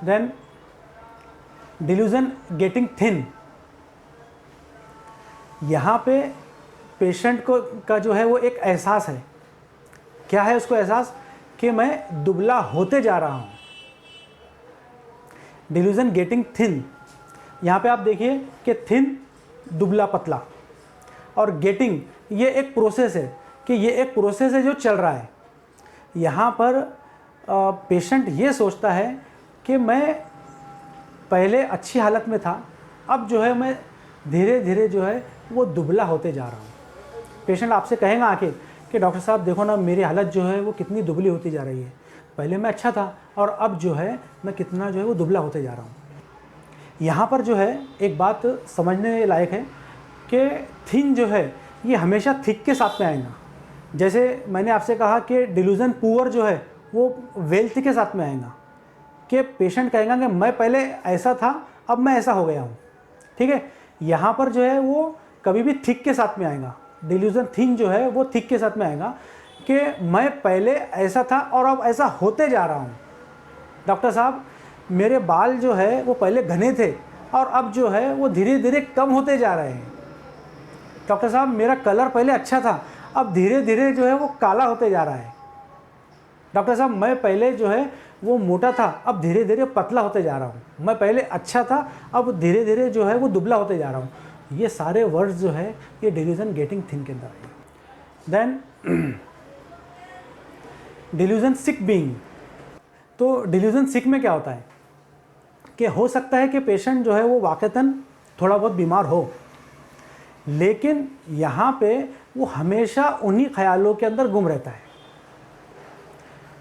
Then delusion getting thin, यहाँ पे patient को का जो है वो एक एहसास है, क्या है उसको एहसास, कि मैं दुबला होते जा रहा हूँ। डिल्यूजन गेटिंग थिन, यहाँ पे आप देखिए कि थिन दुबला पतला, और गेटिंग ये एक प्रोसेस है, कि ये एक प्रोसेस है जो चल रहा है। यहाँ पर पेशेंट ये सोचता है कि मैं पहले अच्छी हालत में था, अब जो है मैं धीरे धीरे जो है वो दुबला होते जा रहा हूँ। पेशेंट आपसे कहेगा आके कि डॉक्टर साहब देखो ना, मेरी हालत जो है वो कितनी दुबली होती जा रही है, पहले मैं अच्छा था और अब जो है मैं कितना जो है वो दुबला होते जा रहा हूँ। यहाँ पर जो है एक बात समझने लायक है कि थिन जो है ये हमेशा थिक के साथ में आएगा। जैसे मैंने आपसे कहा कि डिल्यूजन पुअर जो है वो वेल्थ के साथ में आएगा, कि पेशेंट कहेगा कि मैं पहले ऐसा था, अब मैं ऐसा हो गया हूँ। ठीक है, यहाँ पर जो है वो कभी भी थिक के साथ में आएगा। डिल्यूजन थिन जो है वो थिक के साथ में आएगा, कि मैं पहले ऐसा था और अब ऐसा होते जा रहा हूँ। डॉक्टर साहब मेरे बाल जो है वो पहले घने थे और अब जो है वो धीरे धीरे कम होते जा रहे हैं। डॉक्टर साहब मेरा कलर पहले अच्छा था, अब धीरे धीरे जो है वो काला होते जा रहा है। डॉक्टर साहब मैं पहले जो है वो मोटा था, अब धीरे धीरे पतला होते जा रहा हूँ। मैं पहले अच्छा था, अब धीरे धीरे जो है वो दुबला होते जा रहा हूँ। ये सारे वर्ड्स जो है ये डिल्यूजन गेटिंग थिन के अंदर है। Then delusion sick being. तो डिल्यूजन सिक में क्या होता है कि हो सकता है कि पेशेंट जो है वो वाक़तन थोड़ा बहुत बीमार हो, लेकिन यहाँ पे वो हमेशा उन्हीं ख्यालों के अंदर गुम रहता है।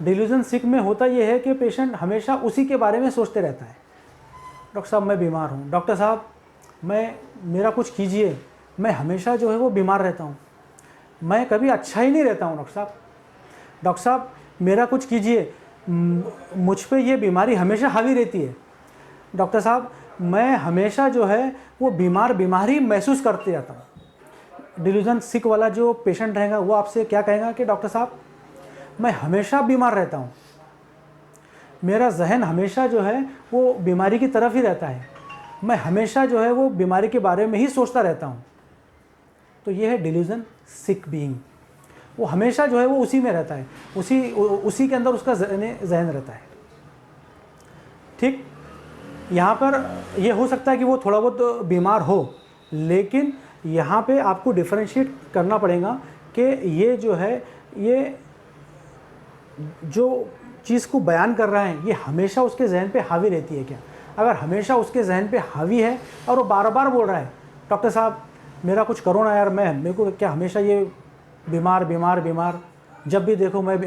डिल्यूजन सिक में होता यह है कि पेशेंट हमेशा उसी के बारे में सोचते रहता है। डॉक्टर साहब मैं बीमार हूँ, डॉक्टर साहब मेरा कुछ कीजिए, मैं हमेशा जो है वो बीमार रहता हूँ, मैं कभी अच्छा ही नहीं रहता हूँ। डॉक्टर साहब मेरा कुछ कीजिए, मुझ पे ये बीमारी हमेशा हावी रहती है। डॉक्टर साहब मैं हमेशा जो है वो बीमार ही महसूस करते रहता हूँ। डिल्यूजन सिक वाला जो पेशेंट रहेगा वो आपसे क्या कहेगा कि डॉक्टर साहब मैं हमेशा बीमार रहता हूँ, मेरा जहन हमेशा जो है वो बीमारी की तरफ ही रहता है, मैं हमेशा जो है वो बीमारी के बारे में ही सोचता रहता हूँ। तो ये है डिल्यूजन सिक बीइंग। वो हमेशा जो है वो उसी में रहता है, उसी के अंदर उसका जहन रहता है। ठीक, यहाँ पर ये हो सकता है कि वो थोड़ा बहुत बीमार हो, लेकिन यहाँ पे आपको डिफरेंशिएट करना पड़ेगा कि ये जो है ये जो चीज़ को बयान कर रहा है ये हमेशा उसके जहन पे हावी रहती है क्या। अगर हमेशा उसके जहन पे हावी है और वो बार बार बोल रहा है डॉक्टर साहब मेरा कुछ करो ना यार, मेरे को क्या हमेशा ये बीमार, जब भी देखो मैं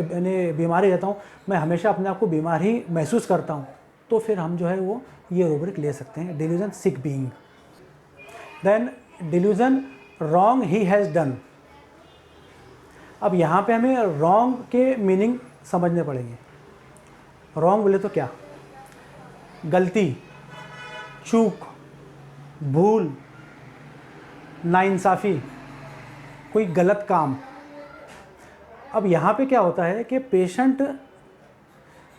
बीमारी रहता हूँ, मैं हमेशा अपने आप को बीमार ही महसूस करता हूँ, तो फिर हम जो है वो ये रूब्रिक ले सकते हैं delusion sick being. Then delusion wrong he has done. अब यहाँ पे हमें रॉन्ग के मीनिंग समझने पड़ेंगे। रॉन्ग बोले तो क्या, गलती, चूक, भूल, नाइंसाफ़ी, कोई गलत काम। अब यहाँ पे क्या होता है कि पेशेंट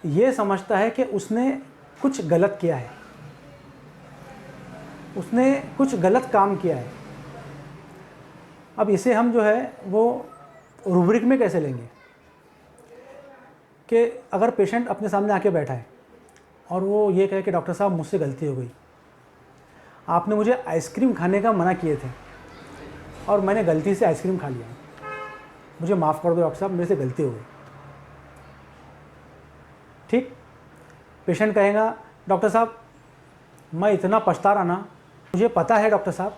ये समझता है कि उसने कुछ गलत किया है, उसने कुछ गलत काम किया है। अब इसे हम जो है वो रूब्रिक में कैसे लेंगे कि अगर पेशेंट अपने सामने आके बैठा है और वो ये कहे कि डॉक्टर साहब मुझसे गलती हो गई, आपने मुझे आइसक्रीम खाने का मना किए थे और मैंने गलती से आइसक्रीम खा लिया, मुझे माफ़ कर दो डॉक्टर साहब, मेरे से गलती हो गई। ठीक, पेशेंट कहेगा डॉक्टर साहब मैं इतना पछता रहा ना, मुझे पता है डॉक्टर साहब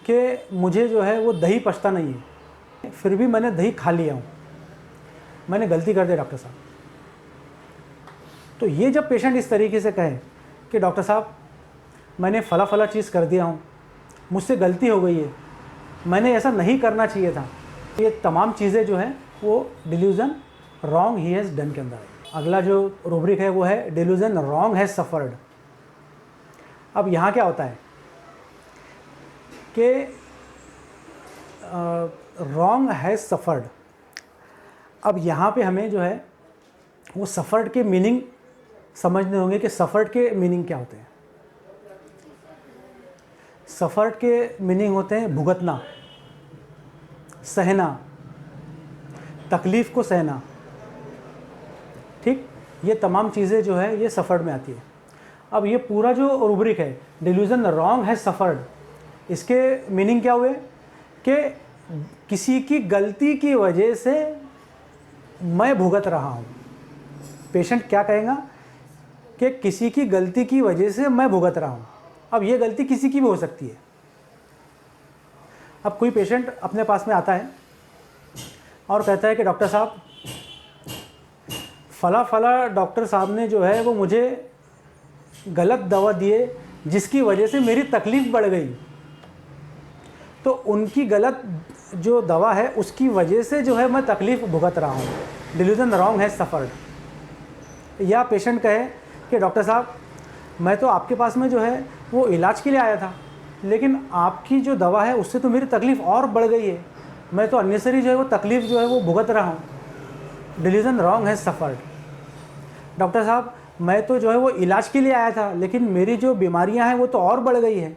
कि मुझे जो है वो दही पछता नहीं है, फिर भी मैंने दही खा लिया हूँ, मैंने गलती कर दी डॉक्टर साहब। तो ये जब पेशेंट इस तरीके से कहे कि डॉक्टर साहब मैंने फला चीज़ कर दिया हूँ, मुझसे गलती हो गई है, मैंने ऐसा नहीं करना चाहिए था, ये तमाम चीज़ें जो हैं वो delusion wrong he has done के अंदर है। अगला जो रूब्रिक है वो है डिल्यूजन रॉन्ग हैज़ सफ़र्ड। अब यहाँ क्या होता है कि रॉन्ग हैज़ सफ़र्ड। अब यहाँ पे हमें जो है वो सफ़र्ड के मीनिंग समझने होंगे कि सफ़र्ड के मीनिंग क्या होते हैं। सफ़र्ड के मीनिंग होते हैं भुगतना, सहना, तकलीफ़ को सहना। ठीक, ये तमाम चीज़ें जो है ये सफ़र्ड में आती है। अब ये पूरा जो रूब्रिक है, डिल्यूजन रॉन्ग है सफ़र्ड, इसके मीनिंग क्या हुए कि किसी की गलती की वजह से मैं भुगत रहा हूँ। पेशेंट क्या कहेगा कि किसी की गलती की वजह से मैं भुगत रहा हूँ। अब ये गलती किसी की भी हो सकती है। अब कोई पेशेंट अपने पास में आता है और कहता है कि डॉक्टर साहब, फला डॉक्टर साहब ने जो है वो मुझे गलत दवा दिए जिसकी वजह से मेरी तकलीफ़ बढ़ गई। तो उनकी गलत जो दवा है उसकी वजह से जो है मैं तकलीफ़ भुगत रहा हूँ। डिल्यूजन रॉन्ग है सफ़र्ड। या पेशेंट कहे कि डॉक्टर साहब, मैं तो आपके पास में जो है वो इलाज के लिए आया था, लेकिन आपकी जो दवा है उससे तो मेरी तकलीफ़ और बढ़ गई है, मैं तो अननेसरी जो है वो तकलीफ़ जो है वो भुगत रहा हूँ। डिल्यूजन रॉन्ग है सफ़र्ड। डॉक्टर साहब, मैं तो जो है वो इलाज के लिए आया था, लेकिन मेरी जो बीमारियां हैं वो तो और बढ़ गई है।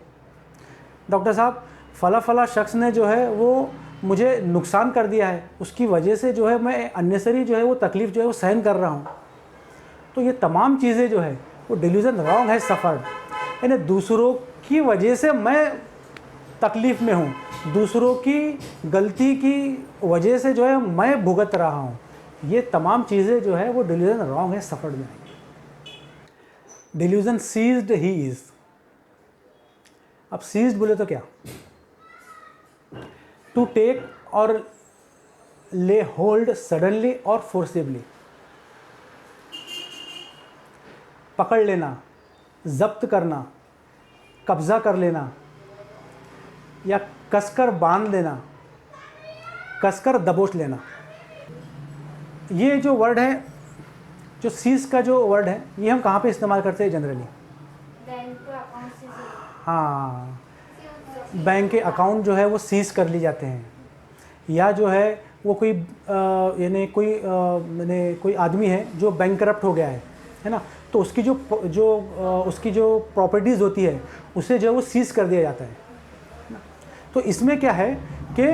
डॉक्टर साहब, फला शख्स ने जो है वो मुझे नुकसान कर दिया है, उसकी वजह से जो है मैं अननेसरी जो है वो तकलीफ़ जो है वो सहन कर रहा हूँ। तो ये तमाम चीज़ें जो है वो डिल्यूजन रॉन्ग है सफ़र्ड। यानी दूसरों की वजह से मैं तकलीफ़ में हूँ, दूसरों की गलती की वजह से जो है मैं भुगत रहा हूँ। ये तमाम चीज़ें जो है वो डिल्यूजन रॉन्ग है सफ़र्ड में। Delusion seized he is. अब सीज्ड बोले तो क्या? टू टेक और ले होल्ड सडनली और फोर्सिबली, पकड़ लेना, जब्त करना, कब्जा कर लेना, या कसकर बांध लेना, कसकर दबोच लेना। ये जो वर्ड है, जो सीज का जो वर्ड है, ये हम कहाँ पे इस्तेमाल करते हैं जनरली? हाँ, बैंक के अकाउंट जो है वो सीज कर लिए जाते हैं, या जो है वो कोई यानी कोई आदमी है जो बैंकरप्ट हो गया है ना, तो उसकी उसकी जो प्रॉपर्टीज़ होती है उसे जो है वो सीज कर दिया जाता है। तो इसमें क्या है कि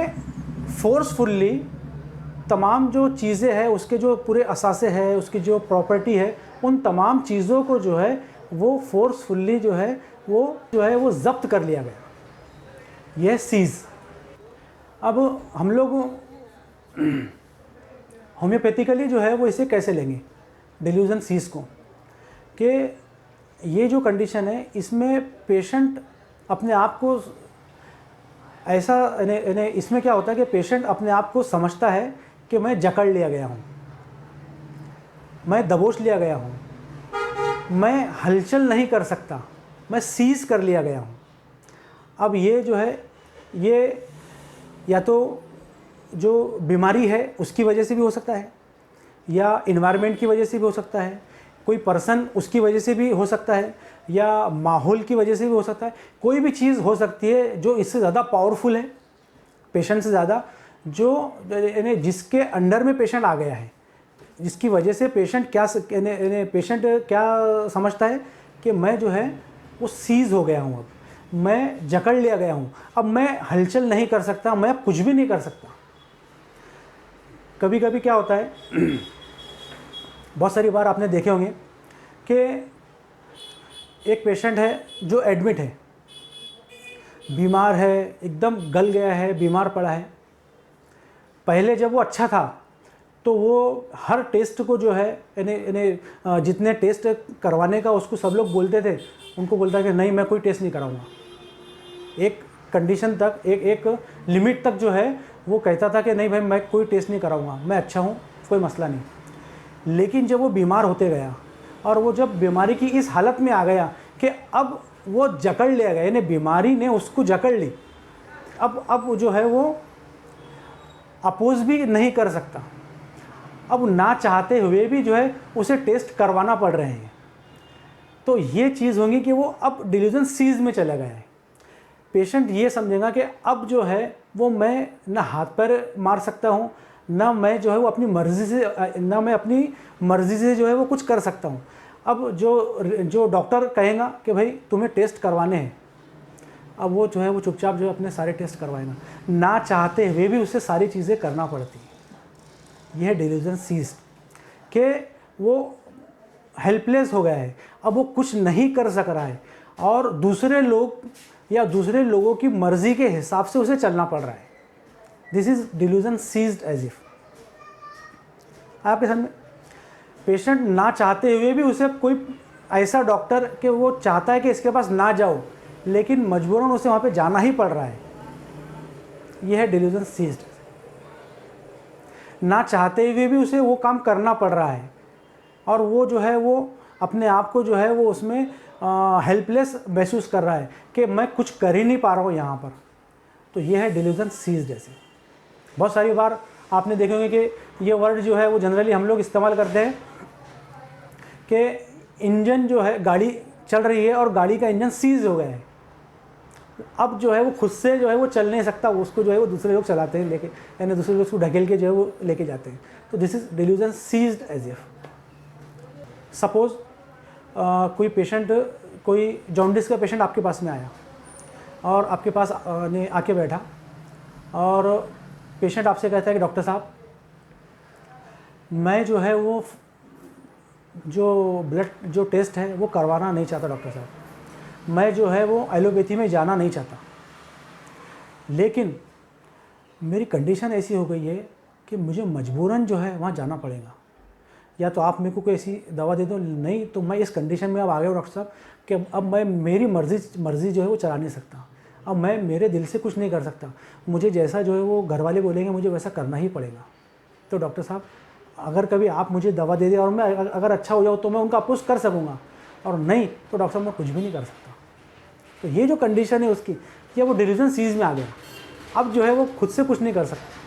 फोर्सफुल्ली तमाम जो चीज़ें हैं, उसके जो पूरे असासे हैं, उसकी जो प्रॉपर्टी है, उन तमाम चीज़ों को जो है वो फोर्सफुल्ली जो है वो ज़ब्त कर लिया गया। यह सीज़। अब हम लोग होम्योपैथिकली जो है वो इसे कैसे लेंगे डिल्यूजन सीज़ को, कि ये जो कंडीशन है इसमें पेशेंट अपने आप को ऐसा इसमें क्या होता है कि पेशेंट अपने आप को समझता है कि मैं जकड़ लिया गया हूँ, मैं दबोच लिया गया हूँ, मैं हलचल नहीं कर सकता, मैं सीज कर लिया गया हूँ। अब ये जो है ये या तो जो बीमारी है उसकी वजह से भी हो सकता है, या इन्वायरमेंट की वजह से भी हो सकता है, कोई पर्सन उसकी वजह से भी हो सकता है, या माहौल की वजह से भी हो सकता है। कोई भी चीज़ हो सकती है जो इससे ज़्यादा पावरफुल है पेशेंट से ज़्यादा, जो जिसके अंडर में पेशेंट आ गया है, जिसकी वजह से पेशेंट क्या समझता है कि मैं जो है वो सीज हो गया हूँ, अब मैं जकड़ लिया गया हूँ, अब मैं हलचल नहीं कर सकता, मैं अब कुछ भी नहीं कर सकता। कभी कभी क्या होता है बहुत सारी बार आपने देखे होंगे कि एक पेशेंट है जो एडमिट है, बीमार है, एकदम गल गया है, बीमार पड़ा है। पहले जब वो अच्छा था तो वो हर टेस्ट को जो है जितने टेस्ट करवाने का उसको सब लोग बोलते थे, उनको बोलता कि नहीं मैं कोई टेस्ट नहीं कराऊंगा। एक कंडीशन तक, एक लिमिट तक जो है वो कहता था कि नहीं भाई मैं कोई टेस्ट नहीं कराऊंगा, मैं अच्छा हूँ, कोई मसला नहीं। लेकिन जब वो बीमार होते गया और वो जब बीमारी की इस हालत में आ गया कि अब वो जकड़ लिया गया, यानी बीमारी ने उसको जकड़ ली, अब जो है वो अपोज भी नहीं कर सकता, अब ना चाहते हुए भी जो है उसे टेस्ट करवाना पड़ रहे हैं। तो ये चीज़ होगी कि वो अब डिल्यूजन सीज में चला गया है। पेशेंट ये समझेगा कि अब जो है वो मैं ना हाथ पैर मार सकता हूँ, ना मैं जो है वो अपनी मर्ज़ी से जो है वो कुछ कर सकता हूँ। अब जो डॉक्टर कहेगा कि भाई तुम्हें टेस्ट करवाने हैं, अब वो जो है वो चुपचाप जो है अपने सारे टेस्ट करवाएगा, ना चाहते हुए भी उसे सारी चीज़ें करना पड़ती है। यह है डिल्यूजन सीज्ड, कि वो हेल्पलेस हो गया है, अब वो कुछ नहीं कर सक रहा है और दूसरे लोग या दूसरे लोगों की मर्ज़ी के हिसाब से उसे चलना पड़ रहा है। This is delusion seized as if. आपके सामने पेशेंट ना चाहते हुए भी उसे कोई ऐसा डॉक्टर कि वो चाहता है कि इसके पास ना जाओ, लेकिन मजबूरन उसे वहाँ पे जाना ही पड़ रहा है। यह है डिल्यूजन सीज्ड। ना चाहते हुए भी उसे वो काम करना पड़ रहा है और वो जो है वो अपने आप को जो है वो उसमें हेल्पलेस महसूस कर रहा है कि मैं कुछ कर ही नहीं पा रहा हूँ यहाँ पर। तो ये है डिल्यूजन सीज्ड। जैसे बहुत सारी बार आपने देखे होंगे कि ये वर्ड जो है वो जनरली हम लोग इस्तेमाल करते हैं कि इंजन जो है, गाड़ी चल रही है और गाड़ी का इंजन सीज हो गया है, अब जो है वो खुद से जो है वो चल नहीं सकता, उसको जो है वो दूसरे लोग चलाते हैं लेके, यानी दूसरे लोग उसको ढकेल के जो है वो लेके जाते हैं। तो this is delusion seized as if. Suppose कोई पेशेंट, कोई जॉन्डिस का पेशेंट आपके पास में आया और आपके पास ने आके बैठा और पेशेंट आपसे कहता है कि डॉक्टर साहब, मैं जो है वो जो ब्लड जो टेस्ट है वो करवाना नहीं चाहता डॉक्टर साहब, मैं जो है वो एलोपैथी में जाना नहीं चाहता, लेकिन मेरी कंडीशन ऐसी हो गई है कि मुझे मजबूरन जो है वहाँ जाना पड़ेगा, या तो आप मेरे को कोई ऐसी दवा दे दो, नहीं तो मैं इस कंडीशन में अब आ गया हूँ डॉक्टर साहब कि अब मैं मेरी मर्ज़ी जो है वो चला नहीं सकता, अब मैं मेरे दिल से कुछ नहीं कर सकता, मुझे जैसा जो है वो घर वाले बोलेंगे मुझे वैसा करना ही पड़ेगा। तो डॉक्टर साहब अगर कभी आप मुझे दवा दे दें और मैं अगर अच्छा हो जाऊँ तो मैं उनका अपोज कर सकूँगा, और नहीं तो डॉक्टर साहब मैं कुछ भी नहीं कर सकता। तो ये जो कंडीशन है उसकी, या वो डिल्यूजन सीज में आ गया, अब जो है वो खुद से कुछ नहीं कर सकता।